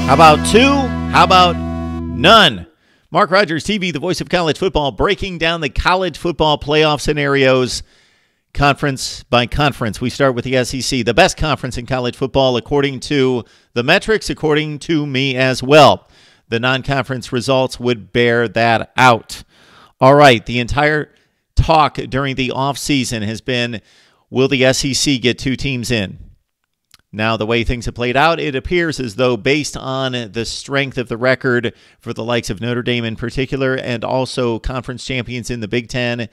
How about two? How about none? Mark Rogers TV, the voice of college football, breaking down the college football playoff scenarios conference by conference. We start with the SEC, the best conference in college football according to the metrics, according to me as well. The non-conference results would bear that out. All right, the entire talk during the offseason has been, will the SEC get two teams in? Now, the way things have played out, it appears as though based on the strength of the record for the likes of Notre Dame in particular, and also conference champions in the Big Ten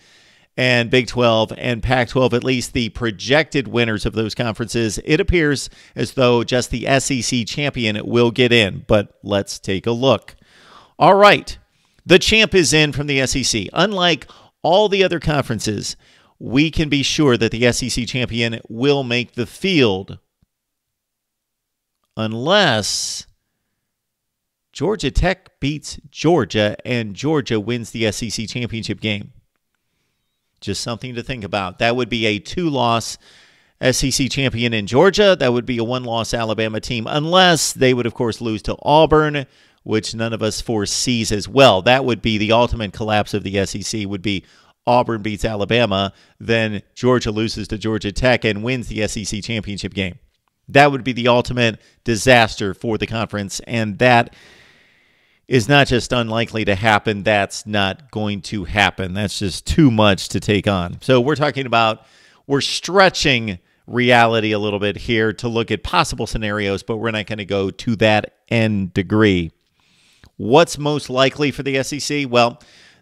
and Big 12 and Pac-12, at least the projected winners of those conferences, it appears as though just the SEC champion will get in. But let's take a look. All right, the champ is in from the SEC. Unlike all the other conferences, we can be sure that the SEC champion will make the field, unless Georgia Tech beats Georgia and Georgia wins the SEC championship game. Just something to think about. That would be a two-loss SEC champion in Georgia. That would be a one-loss Alabama team, unless they would, of course, lose to Auburn, which none of us foresees as well. That would be the ultimate collapse of the SEC, would be Auburn beats Alabama, then Georgia loses to Georgia Tech and wins the SEC championship game. That would be the ultimate disaster for the conference, and that is not just unlikely to happen, that's not going to happen. That's just too much to take on. So we're talking about, we're stretching reality a little bit here to look at possible scenarios, but we're not going to go to that end degree. What's most likely for the SEC? Well,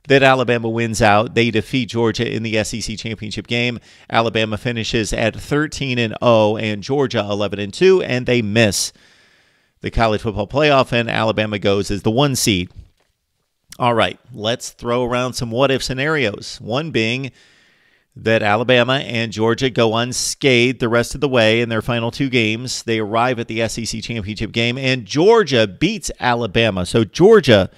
that Alabama wins out. They defeat Georgia in the SEC championship game. Alabama finishes at 13-0 and Georgia 11-2, and they miss the college football playoff, and Alabama goes as the 1 seed. All right, let's throw around some what-if scenarios. One being that Alabama and Georgia go unscathed the rest of the way in their final two games. They arrive at the SEC championship game, and Georgia beats Alabama. So Georgia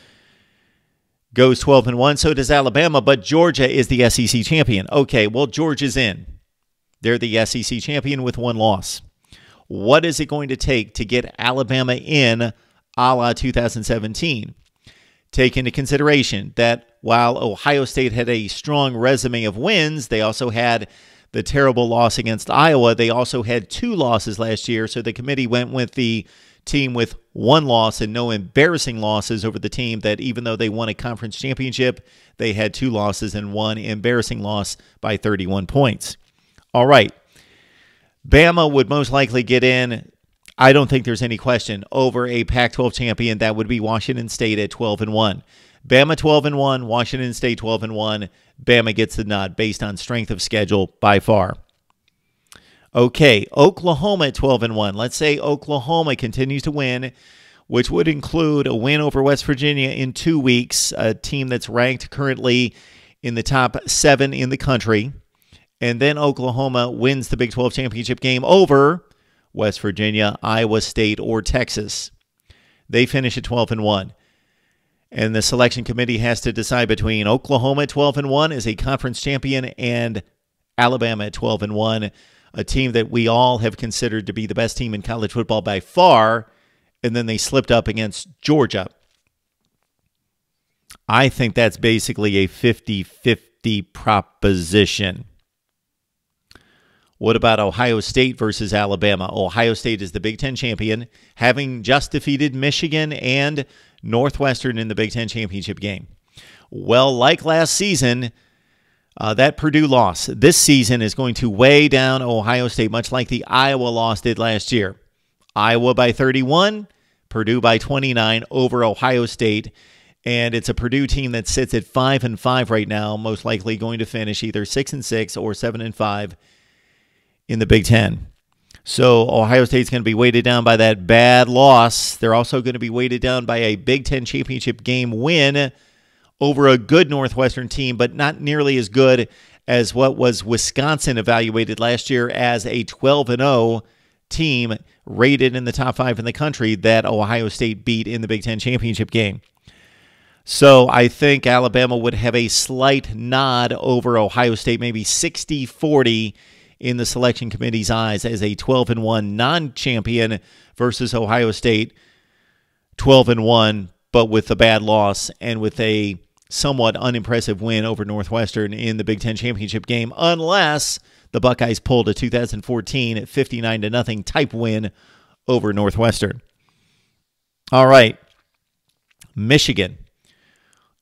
goes 12-1, so does Alabama, but Georgia is the SEC champion. Okay, well, Georgia's in. They're the SEC champion with one loss. What is it going to take to get Alabama in a la 2017? Take into consideration that while Ohio State had a strong resume of wins, they also had the terrible loss against Iowa. They also had two losses last year, so the committee went with the team with one loss and no embarrassing losses over the team that, even though they won a conference championship, they had two losses and one embarrassing loss by 31 points. All right. Bama would most likely get in, I don't think there's any question, over a Pac-12 champion. That would be Washington State at 12-1. Bama 12-1, Washington State 12-1. Bama gets the nod based on strength of schedule by far. Okay, Oklahoma at 12-1. Let's say Oklahoma continues to win, which would include a win over West Virginia in 2 weeks, a team that's ranked currently in the top 7 in the country. And then Oklahoma wins the Big 12 championship game over West Virginia, Iowa State, or Texas. They finish at 12-1. And the selection committee has to decide between Oklahoma at 12-1 as a conference champion and Alabama at 12-1. A team that we all have considered to be the best team in college football by far, and then they slipped up against Georgia. I think that's basically a 50-50 proposition. What about Ohio State versus Alabama? Ohio State is the Big Ten champion, having just defeated Michigan and Northwestern in the Big Ten championship game. Well, like last season, that Purdue loss this season is going to weigh down Ohio State, much like the Iowa loss did last year. Iowa by 31, Purdue by 29 over Ohio State. And it's a Purdue team that sits at 5-5 right now, most likely going to finish either 6-6 or 7-5 in the Big Ten. So Ohio State's going to be weighted down by that bad loss. They're also going to be weighted down by a Big Ten championship game win over a good Northwestern team, but not nearly as good as what was Wisconsin evaluated last year as a 12-0 team rated in the top 5 in the country that Ohio State beat in the Big Ten championship game. So I think Alabama would have a slight nod over Ohio State, maybe 60-40 in the selection committee's eyes as a 12-1 non-champion versus Ohio State 12-1, but with a bad loss and with a somewhat unimpressive win over Northwestern in the Big Ten championship game, unless the Buckeyes pulled a 2014 59-0 type win over Northwestern. All right. Michigan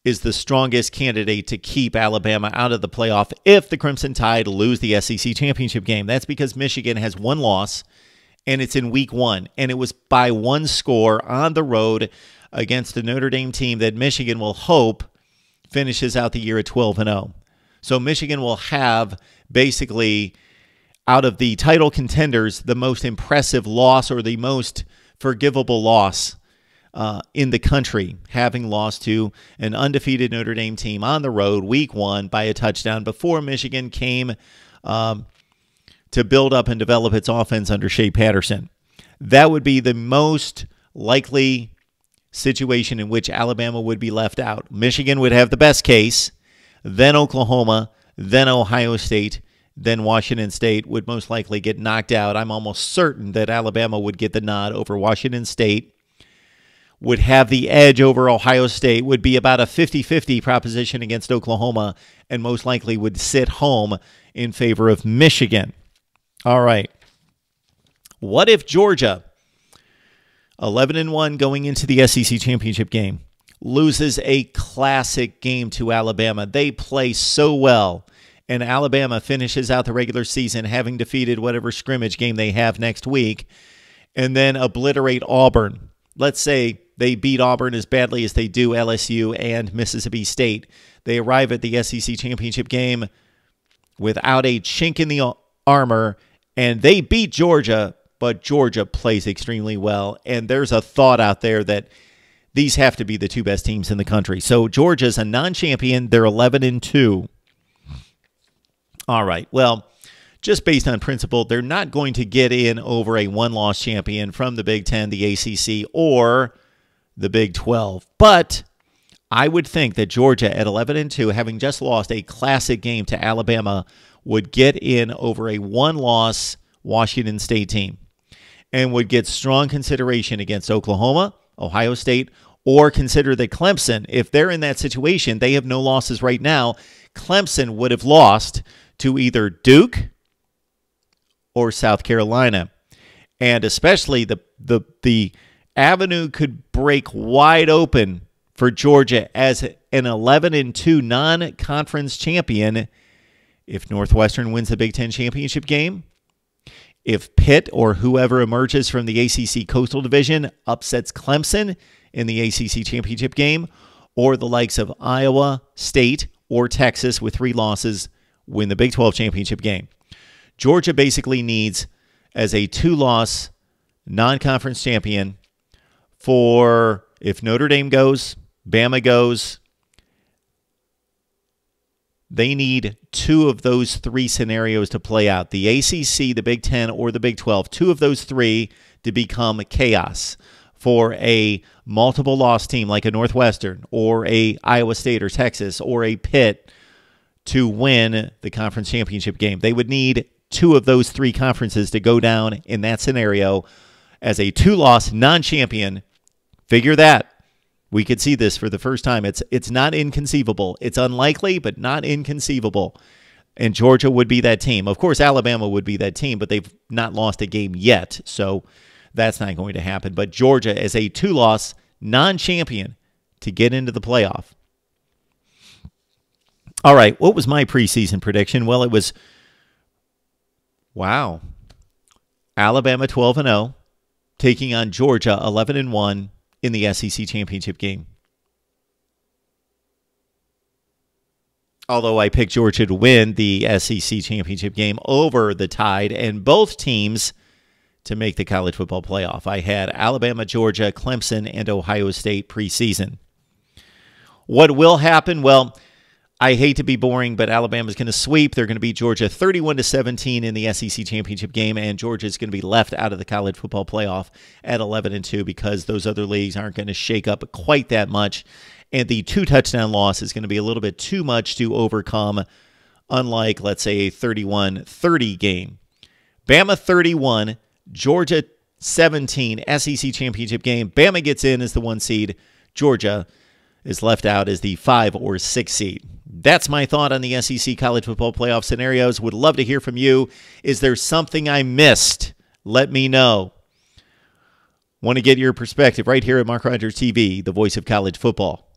is the strongest candidate to keep Alabama out of the playoff if the Crimson Tide lose the SEC championship game. That's because Michigan has one loss, and it's in week 1, and it was by one score on the road against the Notre Dame team that Michigan will hope finishes out the year at 12-0. So Michigan will have basically, out of the title contenders, the most impressive loss or the most forgivable loss in the country, having lost to an undefeated Notre Dame team on the road week 1 by a touchdown before Michigan came to build up and develop its offense under Shea Patterson. That would be the most likely situation in which Alabama would be left out. Michigan would have the best case, then Oklahoma, then Ohio State, then Washington State would most likely get knocked out. I'm almost certain that Alabama would get the nod over Washington State, would have the edge over Ohio State, would be about a 50-50 proposition against Oklahoma, and most likely would sit home in favor of Michigan. All right. What if Georgia, 11-1 going into the SEC championship game, loses a classic game to Alabama? They play so well, and Alabama finishes out the regular season having defeated whatever scrimmage game they have next week, and then obliterate Auburn. Let's say they beat Auburn as badly as they do LSU and Mississippi State. They arrive at the SEC championship game without a chink in the armor, and they beat Georgia, but Georgia plays extremely well. And there's a thought out there that these have to be the two best teams in the country. So Georgia's a non-champion. They're 11-2. All right. Well, just based on principle, they're not going to get in over a one-loss champion from the Big Ten, the ACC, or the Big 12. But I would think that Georgia at 11-2, having just lost a classic game to Alabama, would get in over a one-loss Washington State team and would get strong consideration against Oklahoma, Ohio State, or consider that Clemson, if they're in that situation, they have no losses right now. Clemson would have lost to either Duke or South Carolina. And especially the avenue could break wide open for Georgia as an 11-2 non-conference champion if Northwestern wins the Big Ten championship game, if Pitt or whoever emerges from the ACC Coastal Division upsets Clemson in the ACC championship game, or the likes of Iowa State or Texas with 3 losses win the Big 12 championship game. Georgia basically needs, as a 2-loss non-conference champion, for if Notre Dame goes, Bama goes, they need 2 of those 3 scenarios to play out. The ACC, the Big 10, or the Big 12. 2 of those 3 to become chaos for a multiple-loss team like a Northwestern or a Iowa State or Texas or a Pitt to win the conference championship game. They would need 2 of those 3 conferences to go down in that scenario as a 2-loss non-champion. Figure that. We could see this for the first time. It's not inconceivable. It's unlikely, but not inconceivable. And Georgia would be that team. Of course, Alabama would be that team, but they've not lost a game yet, so that's not going to happen. But Georgia as a 2-loss non-champion to get into the playoff. All right, what was my preseason prediction? Well, it was, wow, Alabama 12-0, taking on Georgia 11-1 in the SEC championship game. Although I picked Georgia to win the SEC championship game over the Tide and both teams to make the college football playoff. I had Alabama, Georgia, Clemson, and Ohio State preseason. What will happen? Well, I hate to be boring, but Alabama's going to sweep. They're going to beat Georgia 31-17 in the SEC championship game, and Georgia's going to be left out of the college football playoff at 11-2 because those other leagues aren't going to shake up quite that much, and the 2-touchdown loss is going to be a little bit too much to overcome, unlike, let's say, a 31-30 game. Bama 31, Georgia 17 SEC championship game. Bama gets in as the 1 seed. Georgia is left out as the 5 or 6 seed. That's my thought on the SEC college football playoff scenarios. Would love to hear from you. Is there something I missed? Let me know. Want to get your perspective right here at Mark Rogers TV, the voice of college football.